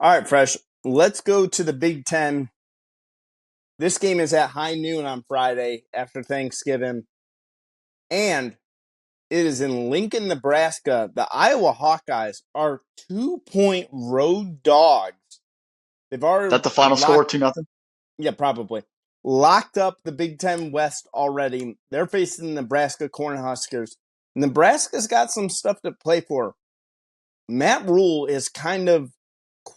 All right, Fresh. Let's go to the Big Ten. This game is at high noon on Friday after Thanksgiving, and it is in Lincoln, Nebraska. The Iowa Hawkeyes are 2-point road dogs. They've Is already that the final score, locked, 2-0? yeah, probably locked up the Big Ten West already. They're facing the Nebraska Cornhuskers. Nebraska's got some stuff to play for. Matt Rule is kind of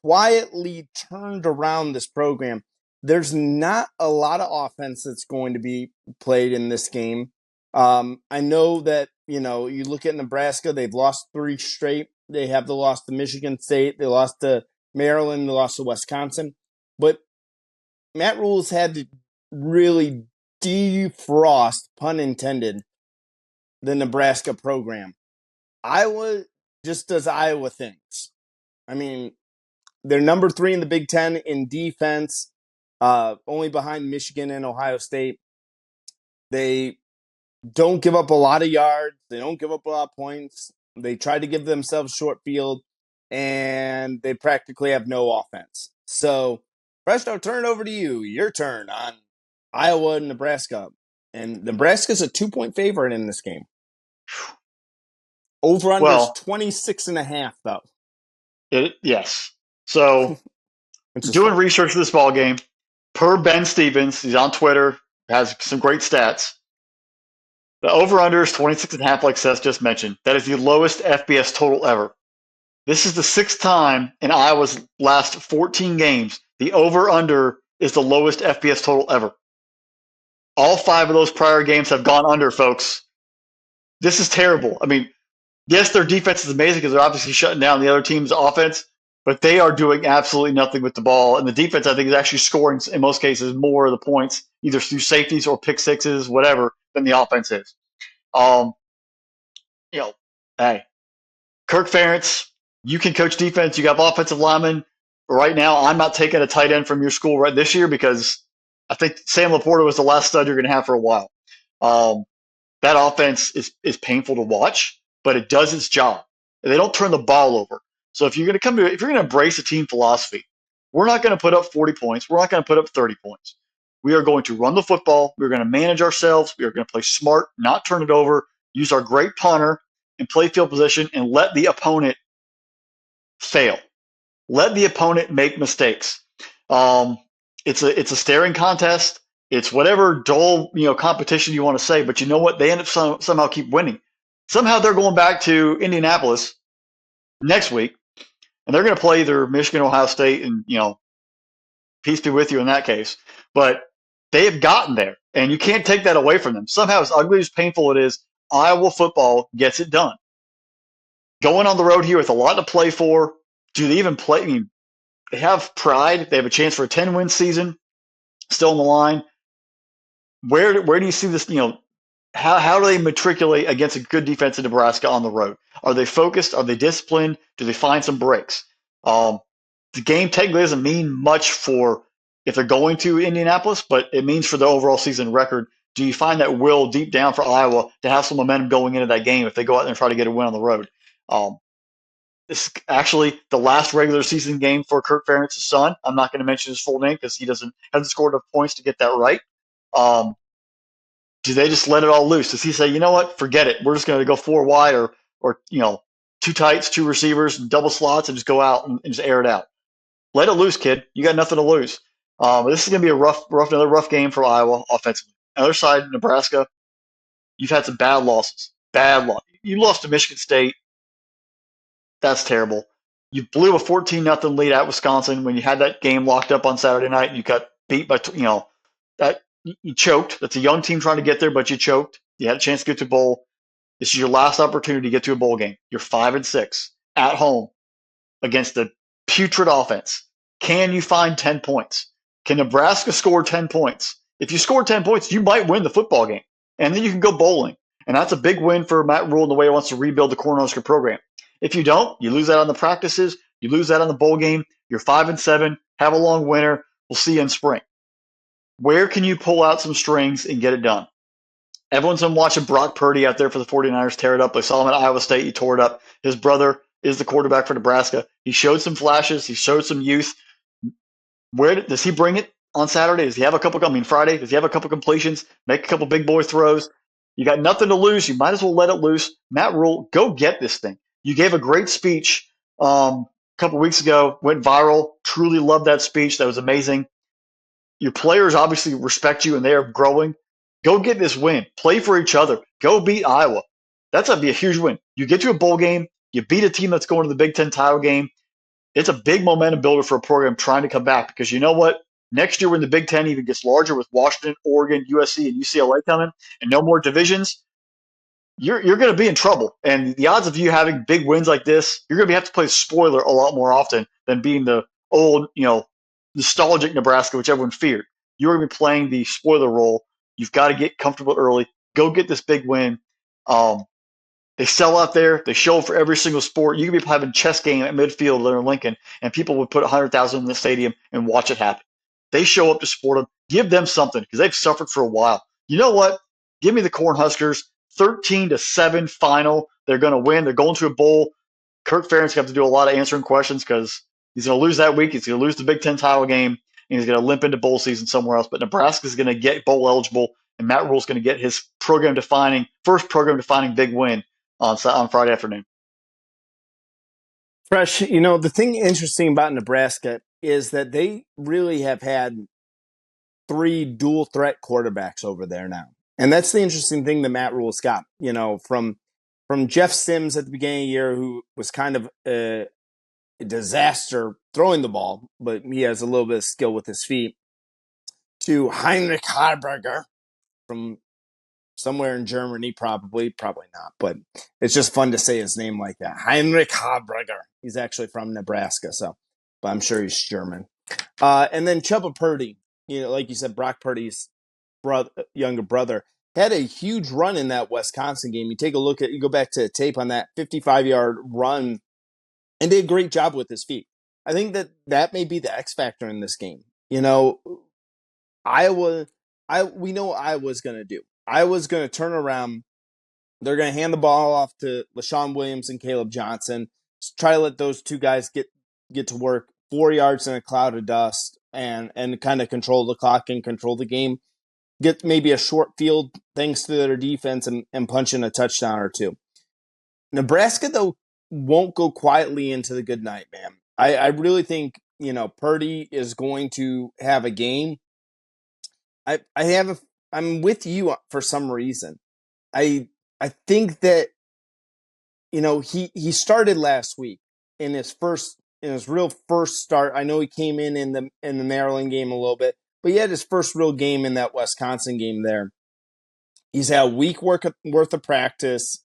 quietly turned around this program. There's not a lot of offense that's going to be played in this game. I know that, you look at Nebraska, they've lost 3 straight. They have the loss to Michigan State. They lost to Maryland. They lost to Wisconsin. But Matt Rule's had to really defrost, pun intended, the Nebraska program. Iowa just does Iowa things. I mean, they're number 3 in the Big Ten in defense, only behind Michigan and Ohio State. They don't give up a lot of yards. They don't give up a lot of points. They try to give themselves short field, and they practically have no offense. So, Fresh, I'll turn it over to you. Your turn on Iowa and Nebraska. And Nebraska's a 2-point favorite in this game. Over-under is Well, 26.5, though. yes. So, Which is doing fine. research for this ball game, per Ben Stevens, he's on Twitter, has some great stats. The over-under is 26.5, like Seth just mentioned. That is the lowest FBS total ever. This is the 6th time in Iowa's last 14 games the over-under is the lowest FBS total ever. All 5 of those prior games have gone under, folks. This is terrible. I mean, yes, their defense is amazing because they're obviously shutting down the other team's offense, but they are doing absolutely nothing with the ball. And the defense, I think, is actually scoring, in most cases, more of the points, either through safeties or pick sixes, whatever, than the offense is. Um, hey, Kirk Ferentz, you can coach defense. You got offensive linemen. Right now, I'm not taking a tight end from your school right this year because I think Sam Laporta was the last stud you're going to have for a while. That offense is painful to watch, but it does its job. They don't turn the ball over. So if you're going to embrace a team philosophy, we're not going to put up 40 points. We're not going to put up 30 points. We are going to run the football. We're going to manage ourselves. We are going to play smart, not turn it over, use our great punter and play field position and let the opponent fail. Let the opponent make mistakes. It's a staring contest. It's whatever dull competition you want to say, but you know what? They end up somehow keep winning. Somehow they're going back to Indianapolis next week, and they're going to play either Michigan, Ohio State, and peace be with you in that case. But they have gotten there, and you can't take that away from them. Somehow, as ugly as painful it is, Iowa football gets it done. Going on the road here with a lot to play for. Do they even play? I mean, they have pride. They have a chance for a 10-win season still on the line. Where do you see this? How do they matriculate against a good defense in Nebraska on the road? Are they focused? Are they disciplined? Do they find some breaks? The game technically doesn't mean much for if they're going to Indianapolis, but it means for the overall season record. Do you find that will deep down for Iowa to have some momentum going into that game if they go out there and try to get a win on the road? This is actually the last regular season game for Kirk Ferentz's son. I'm not going to mention his full name because he hasn't scored enough points to get that right. Do they just let it all loose? Does he say, you know what, forget it? We're just going to go 4 wide or 2 tights, 2 receivers, and double slots and just go out and just air it out? Let it loose, kid. You got nothing to lose. This is going to be another rough game for Iowa offensively. Other side, Nebraska, you've had some bad losses. Bad loss. You lost to Michigan State. That's terrible. You blew a 14-0 lead at Wisconsin when you had that game locked up on Saturday night, and you got beat by that. You choked. That's a young team trying to get there, but you choked. You had a chance to get to a bowl. This is your last opportunity to get to a bowl game. You're 5-6 at home against a putrid offense. Can you find 10 points? Can Nebraska score 10 points? If you score 10 points, you might win the football game, and then you can go bowling. And that's a big win for Matt Rule in the way he wants to rebuild the Cornhusker program. If you don't, you lose out on the practices. You lose that on the bowl game. You're 5-7. Have a long winter. We'll see you in spring. Where can you pull out some strings and get it done? Everyone's been watching Brock Purdy out there for the 49ers tear it up. They saw him at Iowa State. He tore it up. His brother is the quarterback for Nebraska. He showed some flashes. He showed some youth. Where does he bring it on Saturday? Does he have a couple? Friday. Does he have a couple completions? Make a couple big boy throws? You got nothing to lose. You might as well let it loose. Matt Rule, go get this thing. You gave a great speech a couple weeks ago. Went viral. Truly loved that speech. That was amazing. Your players obviously respect you and they are growing. Go get this win. Play for each other. Go beat Iowa. That's going to be a huge win. You get to a bowl game. You beat a team that's going to the Big Ten title game. It's a big momentum builder for a program trying to come back because you know what? Next year when the Big Ten even gets larger with Washington, Oregon, USC, and UCLA coming and no more divisions, you're going to be in trouble. And the odds of you having big wins like this, you're going to have to play spoiler a lot more often than being the old, nostalgic Nebraska, which everyone feared. You're going to be playing the spoiler role. You've got to get comfortable early. Go get this big win. They sell out there. They show for every single sport. You could be having chess game at midfield there in Lincoln, and people would put 100,000 in the stadium and watch it happen. They show up to support them. Give them something because they've suffered for a while. You know what? Give me the Cornhuskers 13-7 final. They're going to win. They're going to a bowl. Kirk Ferentz going to have to do a lot of answering questions because he's going to lose that week. He's going to lose the Big Ten title game, and he's going to limp into bowl season somewhere else. But Nebraska is going to get bowl eligible, and Matt Rule's going to get his first program defining big win on Friday afternoon. Fresh, the thing interesting about Nebraska is that they really have had 3 dual threat quarterbacks over there now. And that's the interesting thing that Matt Rule's got, from Jeff Sims at the beginning of the year, who was kind of a disaster throwing the ball, but he has a little bit of skill with his feet, to Heinrich Harberger from somewhere in Germany, probably not, but it's just fun to say his name like that. Heinrich Harberger. He's actually from Nebraska, but I'm sure he's German. And then Chubba Purdy, like you said, Brock Purdy's younger brother, had a huge run in that Wisconsin game. You go back to the tape on that 55-yard run, and did a great job with his feet. I think that may be the X factor in this game. Iowa, we know what Iowa's going to do. Iowa's going to turn around. They're going to hand the ball off to LaShawn Williams and Caleb Johnson. Just try to let those two guys get to work 4 yards in a cloud of dust and kind of control the clock and control the game. Get maybe a short field thanks to their defense and punch in a touchdown or two. Nebraska, though, won't go quietly into the good night, man. I really think, Purdy is going to have a game. I'm with you for some reason. I think that he started last week in his real first start. I know he came in the Maryland game a little bit, but he had his first real game in that Wisconsin game there. He's had a week worth of practice.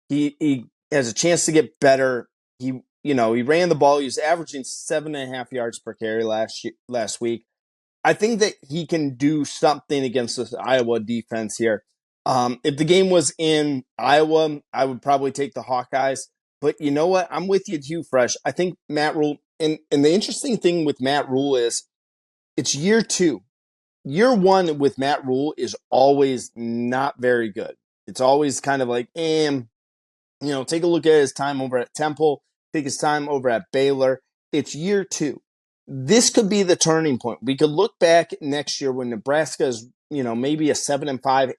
He has a chance to get better. He ran the ball. He was averaging 7.5 yards per carry last week. I think that he can do something against this Iowa defense here. If the game was in Iowa, I would probably take the Hawkeyes. But you know what? I'm with you too, Fresh. I think Matt Rule, and the interesting thing with Matt Rule is it's year 2. Year 1 with Matt Rule is always not very good. It's always kind of like, take a look at his time over at Temple, take his time over at Baylor. It's year 2. This could be the turning point. We could look back next year when Nebraska is, maybe a 7-5,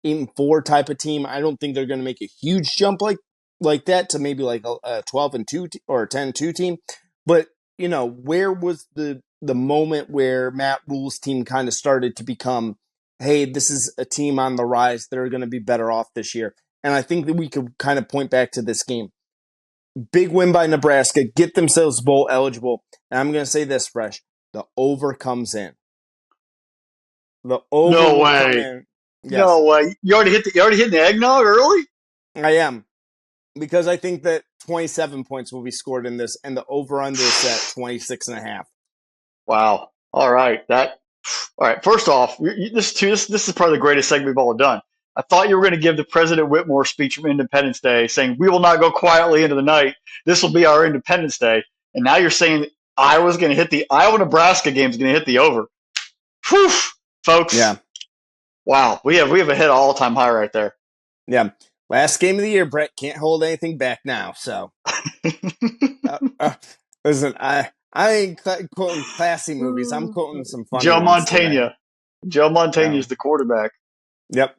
8-4 type of team. I don't think they're going to make a huge jump like that to maybe like a 12-2 or a 10-2 team. But, where was the moment where Matt Rule's team kind of started to become, hey, this is a team on the rise. They're going to be better off this year. And I think that we could kind of point back to this game. Big win by Nebraska, get themselves bowl eligible. And I'm going to say this, Fresh. The over comes in. The over will come in. Yes. No way. You already hit the eggnog early? I am. Because I think that 27 points will be scored in this, and the over-under is at 26.5. Wow. All right. First off, this is probably the greatest segment we've all done. I thought you were going to give the President Whitmore speech from Independence Day saying, we will not go quietly into the night. This will be our Independence Day. And now you're saying Iowa's going to hit the Iowa-Nebraska game is going to hit the over. Whew, folks. Yeah. Wow. We have a hit all-time high right there. Yeah. Last game of the year, Brett. Can't hold anything back now. So, uh, uh, listen, I ain't quoting classy movies. I'm quoting some funny Joe ones today. Montana. Joe Montana So, is the quarterback. yep.